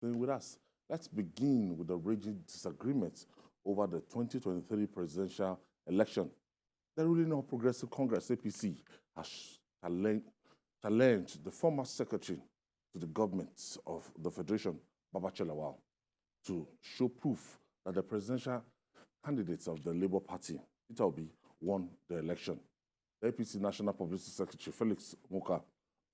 staying with us. Let's begin with the raging disagreements over the 2023 presidential election. The ruling All Progressive Congress, APC, has challenged the former secretary to the government of the Federation, Babachir Lawal, to show proof that the presidential candidates of the Labour Party, Peter Obi, won the election. The APC National Publicity Secretary, Felix Muka,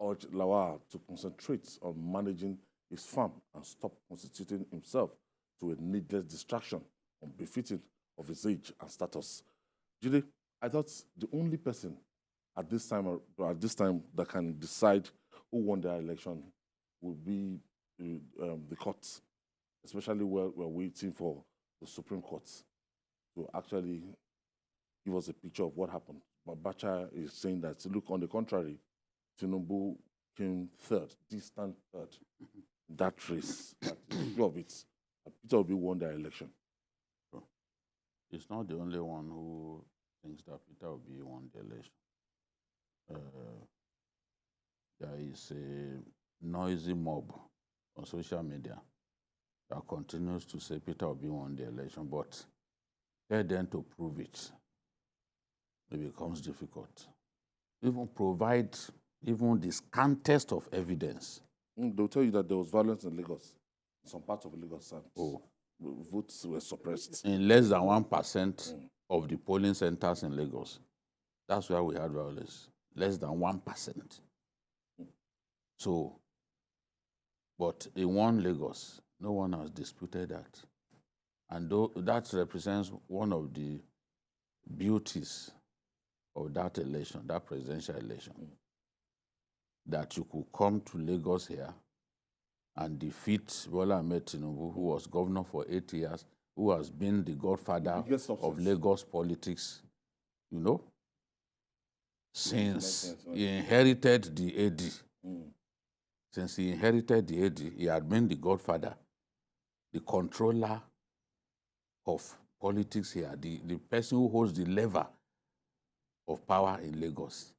urged Lawal to concentrate on managing his farm and stop constituting himself to a needless distraction unbefitting of his age and status. Judy, I thought the only person at this time that can decide who won the election would be the courts, especially where we're waiting for the Supreme Court to actually give us a picture of what happened. But Bacha is saying that, look, on the contrary, Tinubu came third, distant third. That race, that is sure of it. Peter Obi won the election. It's not the only one who thinks that Peter Obi won the election. There is a noisy mob on social media that continues to say Peter Obi won the election, but tell them to prove it. It becomes difficult. Even provide even the scantest of evidence. They'll tell you that there was violence in Lagos, some parts of Lagos. Votes were suppressed. In less than 1% of the polling centers in Lagos. That's where we had violence. Less than 1%. So, but in one Lagos, no one has disputed that. And that represents one of the beauties of that election, that presidential election. That you could come to Lagos here and defeat Bola Ahmed Tinubu, who was governor for 8 years, who has been the godfather of Lagos politics, you know, since he inherited the AD. Since he inherited the AD, he had been the godfather, the controller of politics here, the person who holds the lever of power in Lagos.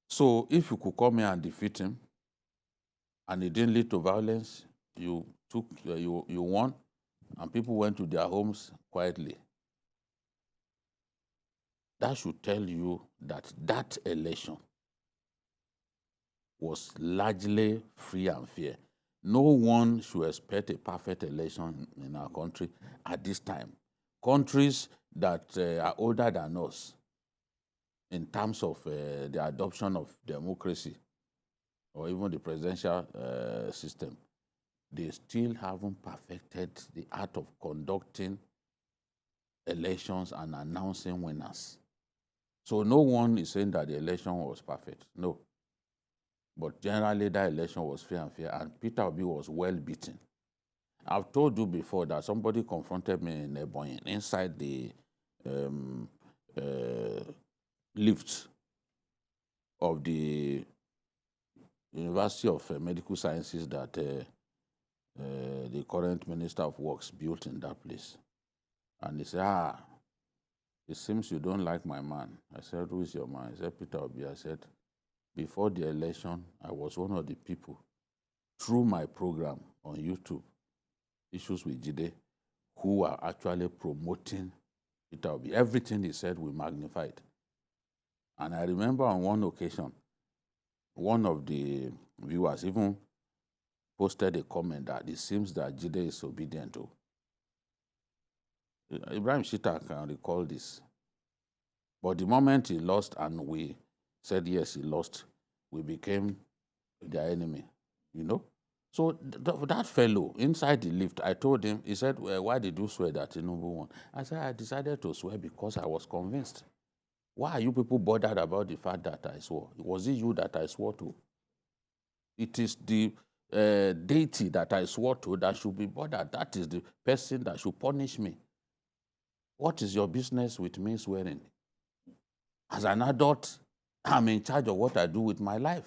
So if you could come here and defeat him, and it didn't lead to violence, you won, and people went to their homes quietly. That should tell you that that election was largely free and fair. No one should expect a perfect election in our country at this time. Countries that are older than us, in terms of the adoption of democracy or even the presidential system, they still haven't perfected the art of conducting elections and announcing winners. So no one is saying that the election was perfect, no. But generally that election was fair and fair, and Peter Obi was well beaten. I've told you before that somebody confronted me in Ebonyi, inside the lift of the University of Medical Sciences that the current Minister of Works built in that place. And he said, it seems you don't like my man. I said, who is your man? He said, Peter Obi. I said, before the election, I was one of the people, through my program on YouTube, Issues with Jide, who are actually promoting Peter Obi. Everything he said, we magnified. And I remember on one occasion, one of the viewers even posted a comment that it seems that Jide is obedient to. Ibrahim Shita can recall this. But the moment he lost and we said, yes, he lost, we became their enemy, you know? So that fellow inside the lift, I told him, he said, well, why did you swear that Tinubu won? I said, I decided to swear because I was convinced. Why are you people bothered about the fact that I swore? Was it you that I swore to? It is the deity that I swore to that should be bothered. That is the person that should punish me. What is your business with me swearing? As an adult, I'm in charge of what I do with my life.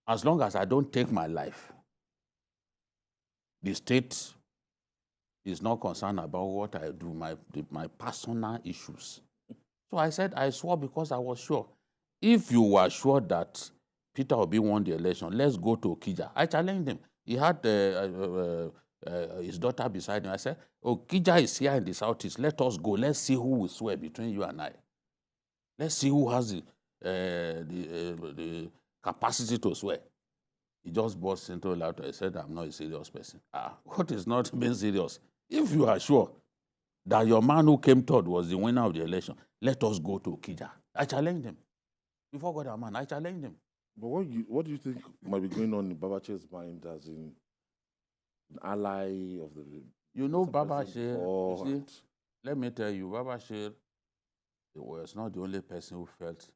As long as I don't take my life, the state is not concerned about what I do, my personal issues. So I said I swore because I was sure. If you were sure that Peter Obi won the election, let's go to Okija. I challenged him. he had his daughter beside him. I said, oh, Kija is here in the southeast. Let us go. Let's see who will swear between you and I. Let's see who has the capacity to swear. He just burst into laughter. He said, I'm not a serious person. What is not being serious? If you are sure that your man who came third was the winner of the election, let us go to Kija. I challenged him. Before God and man, I challenged him. But what do you think might be going on in Babachir's mind as in an ally of the... You know, Babachir, let me tell you, Babachir was not the only person who felt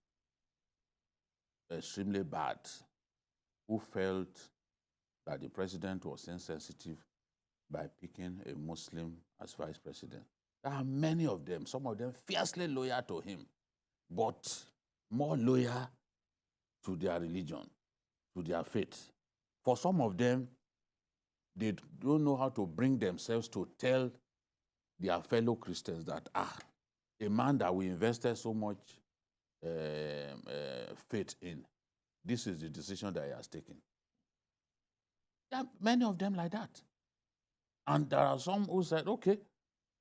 extremely bad, who felt that the president was insensitive by picking a Muslim as vice president. There are many of them, some of them fiercely loyal to him, but more loyal to their religion, to their faith. For some of them, they don't know how to bring themselves to tell their fellow Christians that, a man that we invested so much faith in, this is the decision that he has taken. There are many of them like that. And there are some who said, okay,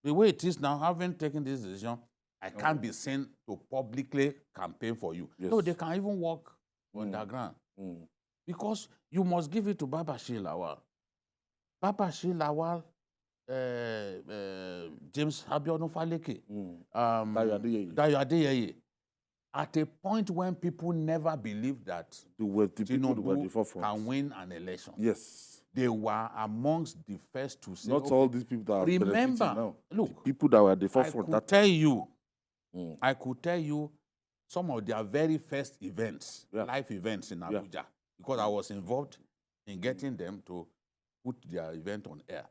the way it is now, having taken this decision, I can't be seen to publicly campaign for you. Yes. No, they can even walk underground. Because you must give it to Babachir Lawal. Babachir Lawal, James Abiodun Faleke, Dayo Adeyeye, at a point when people never believed that Tinubu can win an election. Yes. They were amongst the first to say, not all these people that are benefiting now. Look, the people that were at the forefront. I could tell you some of their very first events, live events in Abuja, because I was involved in getting them to put their event on air.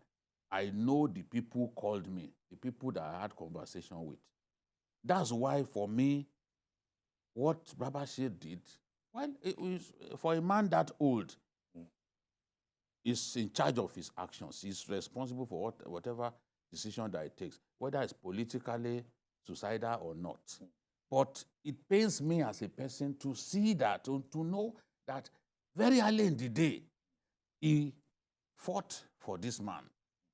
I know the people who called me, the people that I had conversation with. That's why, for me, what Babachir did, well, it was, for a man that old, is in charge of his actions. He's responsible for whatever decision that he takes, whether it's politically suicidal or not. But it pains me as a person to see that, to know that very early in the day, he fought for this man.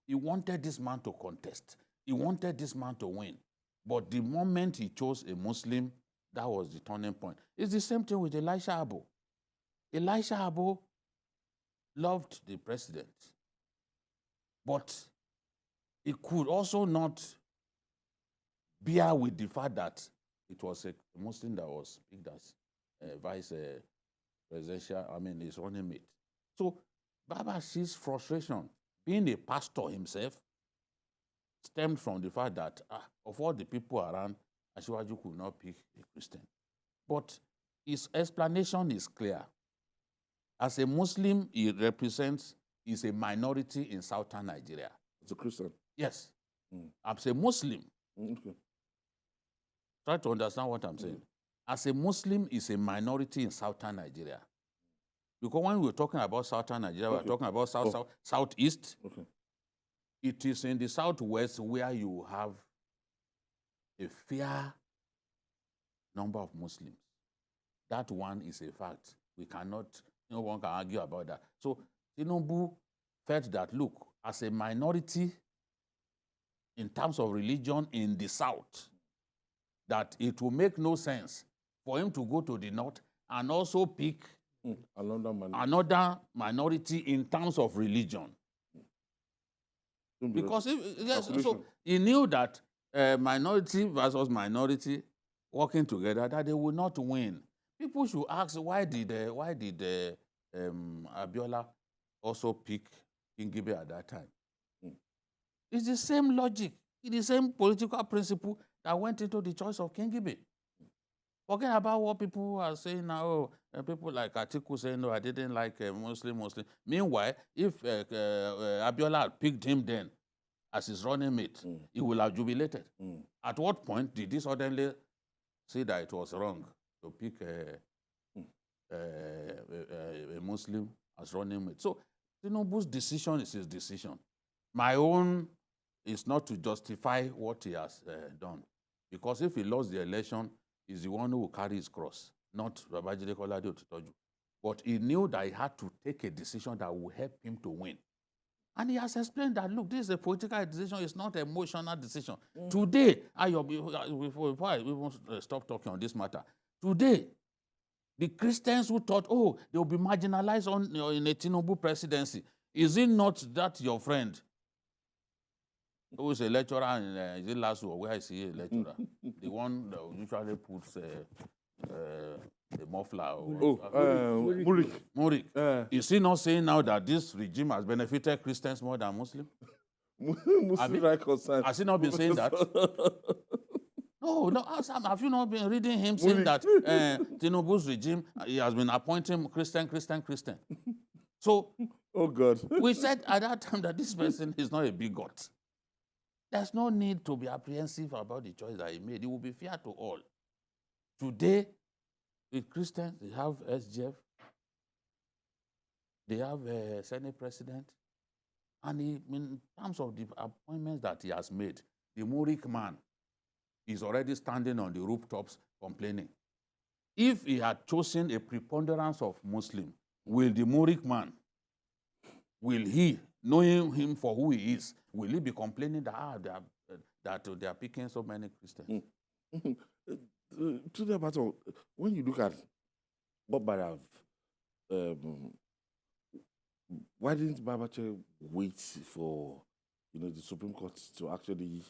He wanted this man to contest. He wanted this man to win. But the moment he chose a Muslim, that was the turning point. It's the same thing with Elisha Abo. Elisha Abo loved the president, but he could also not bear with the fact that it was a Muslim that was picked as vice presidential, his running mate. So Babachir's frustration, being a pastor himself, stemmed from the fact that of all the people around, Asiwaju could not pick a Christian. But his explanation is clear. As a Muslim, he represents, is a minority in southern Nigeria. As a Christian? Yes. As a Muslim. Okay. Try to understand what I'm saying. As a Muslim, is a minority in southern Nigeria. Because when we're talking about southern Nigeria, we're talking about southeast. Okay. It is in the southwest where you have a fair number of Muslims. That one is a fact. We cannot, no one can argue about that. So Tinubu felt that, look, as a minority in terms of religion in the south, that it will make no sense for him to go to the north and also pick another minority in terms of religion. Because so he knew that minority versus minority working together, that they will not win. People should ask, why did Abiola also pick Kingibe at that time? It's the same logic, it's the same political principle that went into the choice of Kingibe. Forget about what people are saying now. People like Atiku saying, no, I didn't like Muslim. Meanwhile, if Abiola had picked him then as his running mate, he will have jubilated. At what point did he suddenly say that it was wrong to pick a Muslim as running mate? So Tinubu's decision is his decision. My own is not to justify what he has done. Because if he lost the election, he's the one who will carry his cross, not Babajide Kolade Otutoju. But he knew that he had to take a decision that would help him to win. And he has explained that, look, this is a political decision, it's not an emotional decision. Today, before I even stop talking on this matter, today, the Christians who thought, oh, they will be marginalized in a Tinubu presidency, is it not that your friend, who is a lecturer in, is it last or where is he a lecturer? The one that usually puts the muffler. Murik. Is he not saying now that this regime has benefited Christians more than Muslims? Has he not been saying that? No. Have you not been reading him saying that Tinubu's regime, he has been appointing Christian? So, oh God. We said at that time that this person is not a bigot. There's no need to be apprehensive about the choice that he made. It will be fair to all. Today, with Christians, they have SGF, they have a Senate president, and in terms of the appointments that he has made, the Murik man is already standing on the rooftops complaining. If he had chosen a preponderance of Muslims, will the Murik man, will he, knowing him for who he is, will he be complaining that they are picking so many Christians? To the matter, when you look at what might have, why didn't Babachir wait for, the Supreme Court to actually,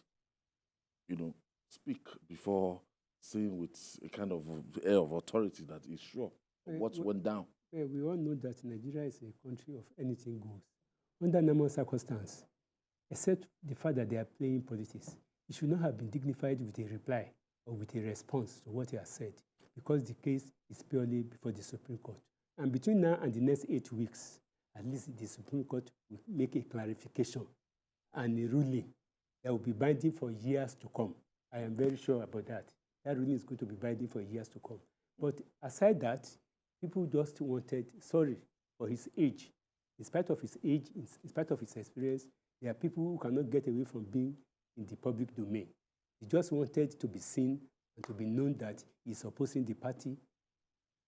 speak before saying with a kind of air of authority that he's sure what went down? We all know that Nigeria is a country of anything goes. Under normal circumstances, except the fact that they are playing politics, he should not have been dignified with a reply or with a response to what he has said, because the case is purely before the Supreme Court. And between now and the next 8 weeks, at least the Supreme Court will make a clarification and a ruling that will be binding for years to come. I am very sure about that. That ruling is going to be binding for years to come. But aside that, people just wanted, sorry, for his age. In spite of his age, in spite of his experience, there are people who cannot get away from being in the public domain. He just wanted to be seen and to be known that he's opposing the party,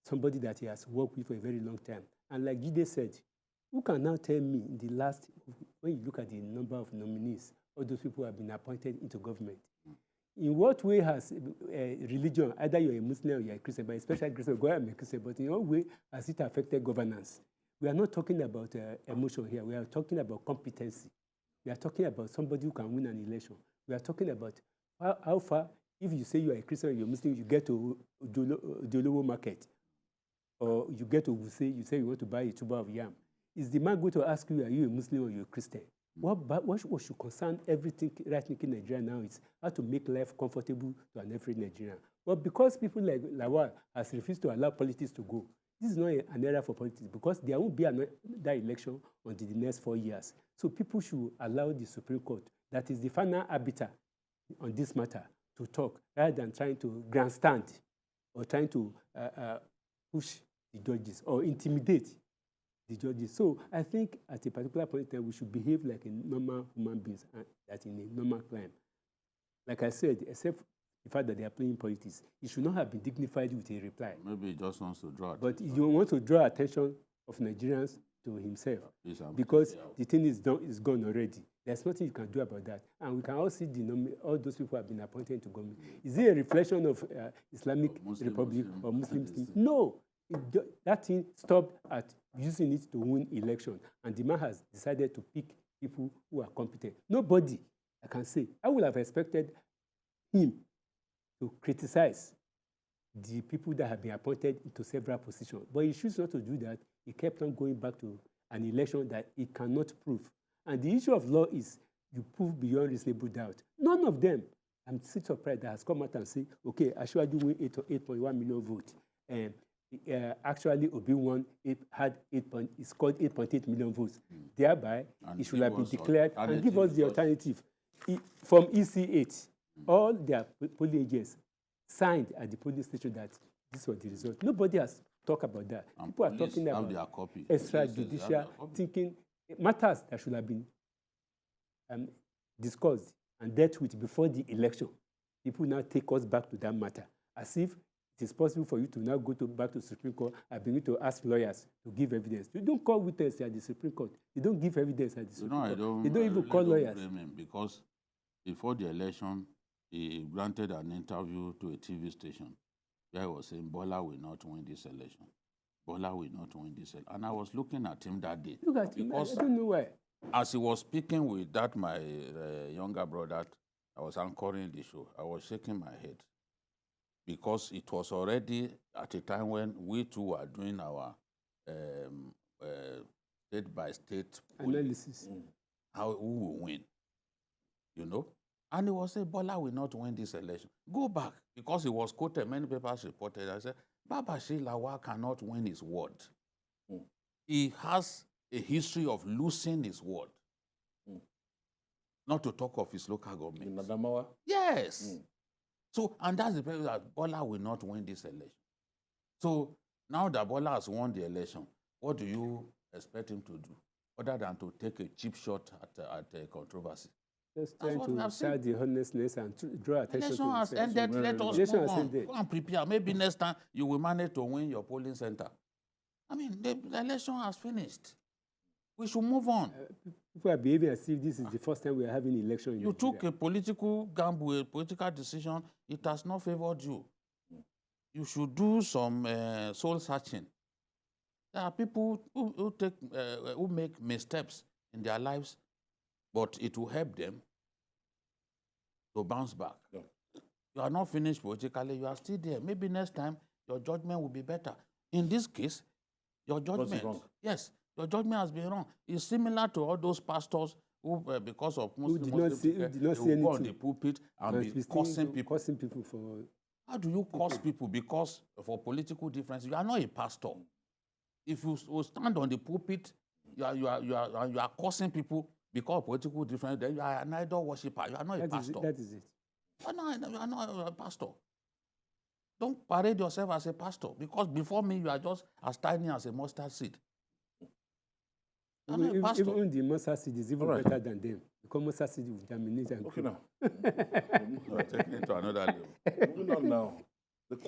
somebody that he has worked with for a very long time. And like Jide said, who can now tell me in the last, when you look at the number of nominees, all those people have been appointed into government, in what way has religion, either you're a Muslim or you're a Christian, but especially Christian, go ahead and be a Christian, but in what way has it affected governance? We are not talking about emotion here. We are talking about competency. We are talking about somebody who can win an election. We are talking about how far, if you say you are a Christian or you're a Muslim, you get to Ojolowo market, or you get to Wuse, you say you want to buy a tuber of yam. Is the man going to ask you, are you a Muslim or you're a Christian? What should concern everything right-thinking Nigeria now is how to make life comfortable to an every Nigerian. But because people like Lawal has refused to allow politics to go, this is not an era for politics, because there won't be another election until the next 4 years. So people should allow the Supreme Court, that is the final arbiter on this matter, to talk, rather than trying to grandstand or trying to push the judges or intimidate the judges. So I think at a particular point in time, we should behave like a normal human beings, that in a normal crime. Like I said, except the fact that they are playing politics, he should not have been dignified with a reply. Maybe he just wants to draw attention. But he wants to draw attention of Nigerians to himself, because the thing is gone already. There's nothing you can do about that. And we can all see all those people who have been appointed into government. Is it a reflection of Islamic Republic or Muslim thing? No. That thing stopped at using it to win election. And the man has decided to pick people who are competent. Nobody, I can say, I would have expected him to criticize the people that have been appointed into several positions. But he chooses not to do that. He kept on going back to an election that he cannot prove. And the issue of law is you prove beyond reasonable doubt. None of them, I'm still surprised, that has come out and said, okay, Ashwaju win 8.1 million votes. And actually, Obi won, scored 8.8 million votes. Thereby, it should have been declared and give us the alternative. From EC8, all their polling agents signed at the polling station that this was the result. Nobody has talked about that. People are talking about extrajudicial thinking, matters that should have been discussed and dealt with before the election. People now take us back to that matter, as if it is possible for you to now go back to the Supreme Court and begin to ask lawyers to give evidence. You don't call witnesses at the Supreme Court. You don't give evidence at the Supreme Court. You don't even call lawyers. Blame him because before the election, he granted an interview to a TV station where he was saying, Bola will not win this election. Bola will not win this election. And I was looking at him that day. Look at him. I don't know why. As he was speaking with that, my younger brother, I was anchoring the show. I was shaking my head because it was already at a time when we too were doing our state-by-state analysis. Who will win, you know? And he was saying, Bola will not win this election. Go back, because he was quoted, many papers reported, I said, Babachir Lawal cannot win his word. He has a history of losing his word. Not to talk of his local government. In Adamawa? Yes. So, and that's the problem, that Bola will not win this election. So, now that Bola has won the election, what do you expect him to do, other than to take a cheap shot at a controversy? Just trying to start the honestness and draw attention election to has ended. Let us move on. Go and prepare. Maybe next time you will manage to win your polling center. I mean, the election has finished. We should move on. People are behaving as if this is the first time we are having an election in You Nigeria. took a political gamble, a political decision. It has not favored you. You should do some soul searching. There are people who make missteps in their lives, but it will help them to bounce back. Yeah. You are not finished politically. You are still there. Maybe next time your judgment will be better. In this case, your judgment, yes, your judgment has been wrong. It's similar to all those pastors who, because of Muslims, they go on the pulpit and be cursing people. Cursing people for. How do you curse people because for political difference? You are not a pastor. If you stand on the pulpit, you are cursing people because of political difference, then you are an idol worshiper. You are not a pastor. That is it. You are not a pastor. Don't parade yourself as a pastor, because before me you are just as tiny as a mustard seed. Even the mustard seed is even better than them, because mustard seed will germinate and Okay, now. You are taking it to another level. Moving on now.